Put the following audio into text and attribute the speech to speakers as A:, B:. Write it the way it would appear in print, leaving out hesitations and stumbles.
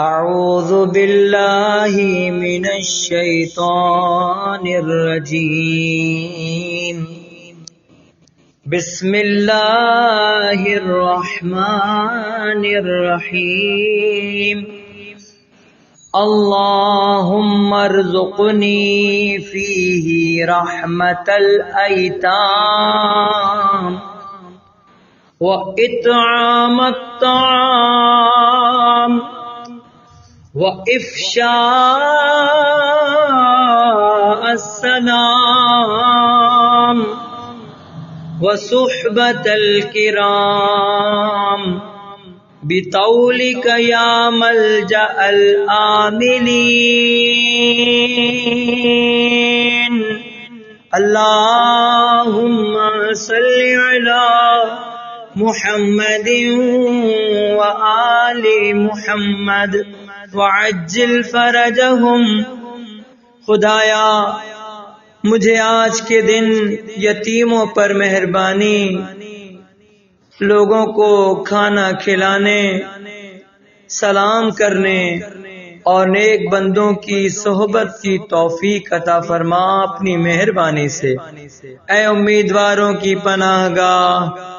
A: اعوذ باللہ من الشیطان الرجیم بسم اللہ الرحمن الرحیم اللہم ارزقنی فیہ رحمت الایتام وإطعام الطعام وإفشاء السلام وصحبة الكرام بطولك يا ملجأ الآمنين اللهم صل على محمد وآل محمد وعجل فرجهم۔ خدایا مجھے آج کے دن یتیموں پر مہربانی، لوگوں کو کھانا کھلانے، سلام کرنے اور نیک بندوں کی صحبت کی توفیق عطا فرما اپنی مہربانی سے۔ اے امیدواروں کی پناہ گاہ،